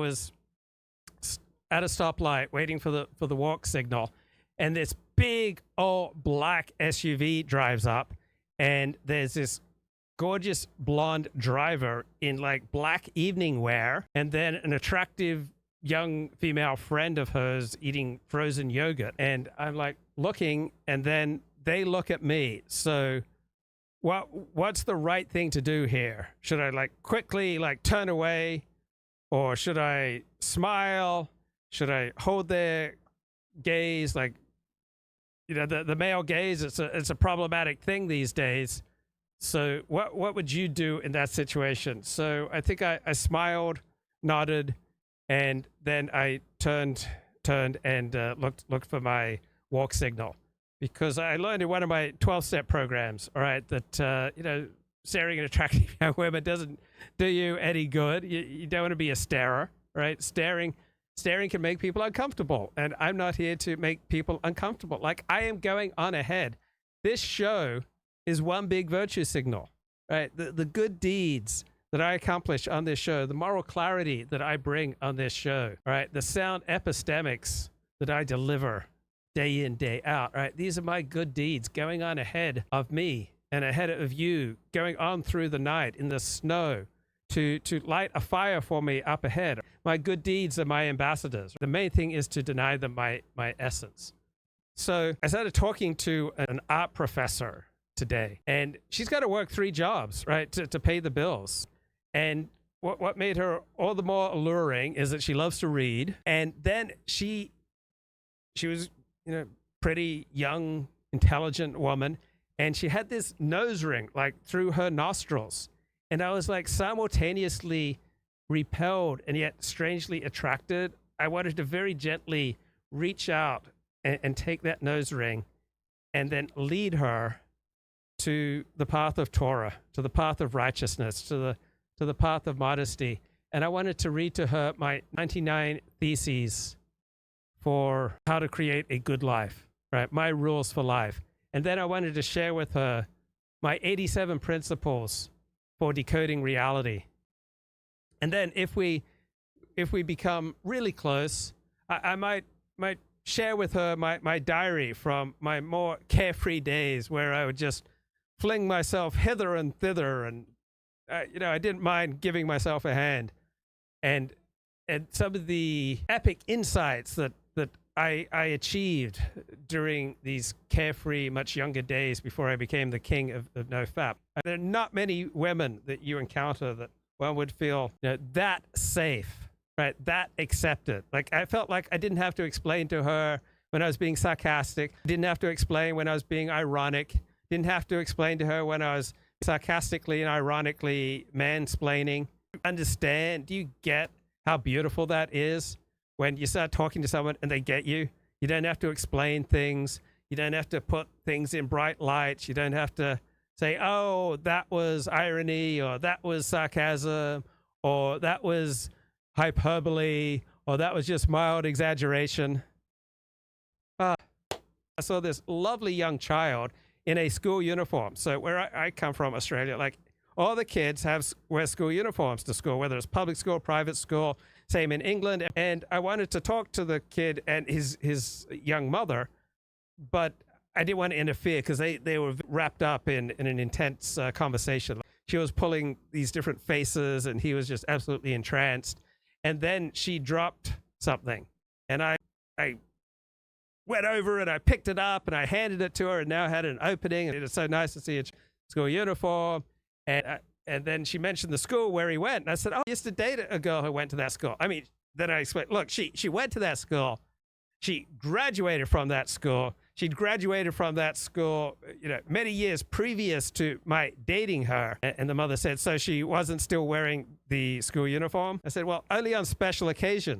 was at a stoplight waiting for the walk signal, and this big old black SUV drives up, and there's this gorgeous blonde driver in like black evening wear, and then an attractive young female friend of hers eating frozen yogurt. And I'm like looking, and then they look at me. So what's the right thing to do here? Should I like quickly like turn away, or should I smile? Should I hold their gaze? Like, you know, the male gaze, it's a problematic thing these days. So what would you do in that situation? So I think I smiled, nodded, and then I turned and looked for my walk signal, because I learned in one of my 12-step programs, all right, that you know, staring at attractive young women doesn't do you any good. You don't want to be a starer, right? Staring can make people uncomfortable, and I'm not here to make people uncomfortable. Like, I am going on ahead. This show is one big virtue signal, right? The good deeds that I accomplish on this show, the moral clarity that I bring on this show, right? The sound epistemics that I deliver day in, day out, right? These are my good deeds going on ahead of me and ahead of you, going on through the night in the snow to light a fire for me up ahead. My good deeds are my ambassadors. The main thing is to deny them my essence. So I started talking to an art professor today, and she's got to work 3 jobs, right, to pay the bills. And what made her all the more alluring is that she loves to read. And then she was, you know, pretty young, intelligent woman, and she had this nose ring like through her nostrils. And I was like simultaneously repelled and yet strangely attracted. I wanted to very gently reach out and take that nose ring and then lead her to the path of Torah, to the path of righteousness, to the path of modesty. And I wanted to read to her my 99 theses for how to create a good life, right? My rules for life. And then I wanted to share with her my 87 principles for decoding reality. And then if we become really close, I might share with her my diary from my more carefree days, where I would just fling myself hither and thither, and you know, I didn't mind giving myself a hand, and some of the epic insights that I achieved during these carefree, much younger days before I became the king of NoFap. There are not many women that you encounter that one would feel, you know, that safe, right? That accepted. Like, I felt like I didn't have to explain to her when I was being sarcastic. I didn't have to explain when I was being ironic. Didn't have to explain to her when I was sarcastically and ironically mansplaining. Understand? Do you get how beautiful that is? When you start talking to someone and they get you, you don't have to explain things. You don't have to put things in bright lights. You don't have to say, oh, that was irony, or that was sarcasm, or that was hyperbole, or that was just mild exaggeration. I saw this lovely young child in a school uniform. So where I come from, Australia, like, all the kids wear school uniforms to school, whether it's public school, private school. Same in England. And I wanted to talk to the kid and his young mother, but I didn't want to interfere because they were wrapped up in an intense conversation. She was pulling these different faces, and he was just absolutely entranced. And then she dropped something, and I went over and I picked it up and I handed it to her, and now had an opening, and it was so nice to see a school uniform. And then she mentioned the school where he went. And I said, oh, I used to date a girl who went to that school. I mean, then I explained, look, she went to that school. She graduated from that school. She'd graduated from that school, you know, many years previous to my dating her. And the mother said, so she wasn't still wearing the school uniform? I said, well, only on special occasion.